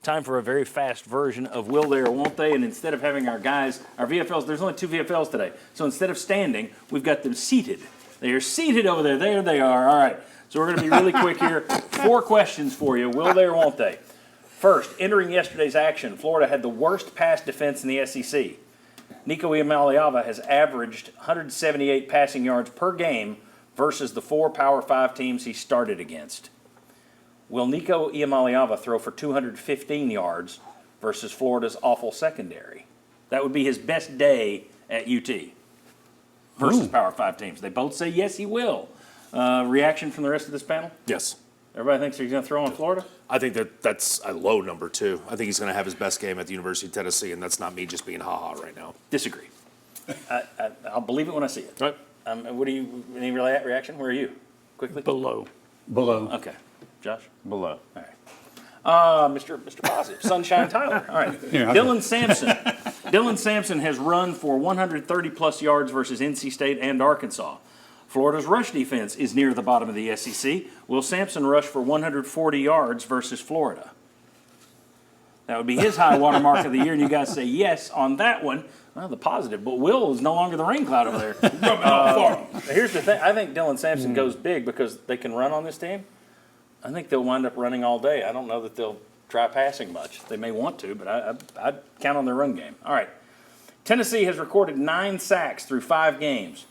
Time for a very fast version of Will They or Won't They? And instead of having our guys, our VFLs, there's only 2 VFLs today. So instead of standing, we've got them seated. They are seated over there. There they are. All right. So we're going to be really quick here. 4 questions for you. Will they or won't they? First, entering yesterday's action, Florida had the worst pass defense in the SEC. Nico Iamaleava has averaged 178 passing yards per game versus the 4 Power 5 teams he started against. Will Nico Iamaleava throw for 215 yards versus Florida's awful secondary? That would be his best day at UT versus Power 5 teams. They both say yes, he will. Reaction from the rest of this panel? Yes. Everybody thinks he's going to throw on Florida? I think that's a low number, too. I think he's going to have his best game at the University of Tennessee, and that's not me just being ha-ha right now. Disagree. I'll believe it when I see it. Right. What do you, any reaction? Where are you? Quickly? Below. Okay. Josh? Below. All right. Mr. Positive. Sunshine Tyler. All right. Yeah, Dylan Sampson. Dylan Sampson has run for 130-plus yards versus NC State and Arkansas. Florida's rush defense is near the bottom of the SEC. Will Sampson rush for 140 yards versus Florida? That would be his high water mark of the year, and you guys say yes on that one. Well, the positive, but Will is no longer the rain cloud over there. Here's the thing. I think Dylan Sampson goes big because they can run on this team. I think they'll wind up running all day. I don't know that they'll try passing much. They may want to, but I'd count on their run game. All right. Tennessee has recorded 9 sacks through 5 games,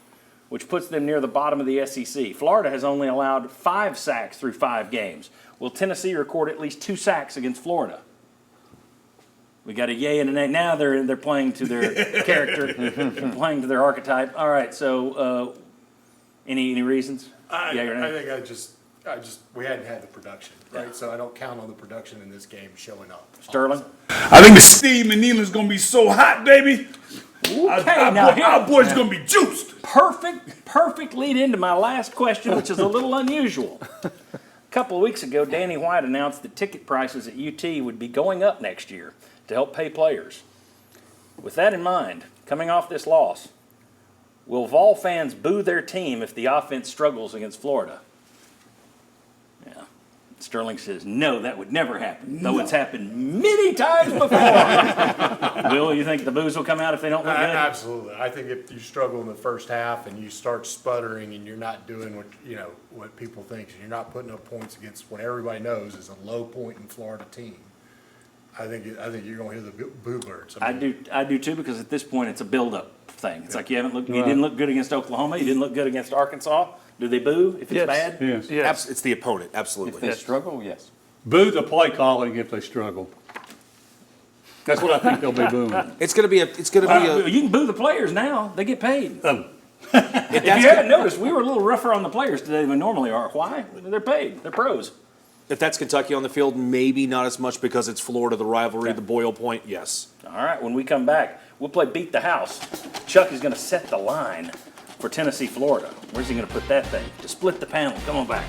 which puts them near the bottom of the SEC. Florida has only allowed 5 sacks through 5 games. Will Tennessee record at least 2 sacks against Florida? We got a yay and a nay. Now they're playing to their character, playing to their archetype. All right. So, any reasons? I think we hadn't had the production, right? Yeah. So I don't count on the production in this game showing up. Sterling. I think the Steve McNeil's going to be so hot, baby. Our boy's going to be juiced. Perfect lead into my last question, which is a little unusual. A couple of weeks ago, Danny White announced that ticket prices at UT would be going up next year to help pay players. With that in mind, coming off this loss, will Vol fans boo their team if the offense struggles against Florida? Yeah. Sterling says, no, that would never happen, though it's happened many times before. Will, you think the boos will come out if they don't look good? Absolutely. I think if you struggle in the first half and you start sputtering and you're not doing what people think, and you're not putting up points against what everybody knows is a low point in Florida team, I think you're going to hear the boo birds. I do too, because at this point it's a build-up thing. It's like you didn't look good against Oklahoma, you didn't look good against Arkansas. Do they boo if it's bad? Yes. It's the opponent, absolutely. If they struggle, yes. Boo the play calling if they struggle. That's what I think they'll be booing. It's going to be You can boo the players now; they get paid. Oh. If you haven't noticed, we were a little rougher on the players today than we normally are. Why? They're paid. They're pros. If that's Kentucky on the field, maybe not as much because it's Florida, the rivalry, the boil point, yes. All right. When we come back, we'll play Beat the House. Chuck is going to set the line for Tennessee, Florida. Where's he going to put that thing? To split the panel. Come on back.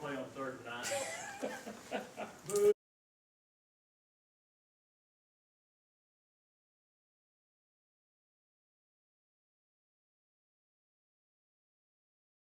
Play on 3rd and 9.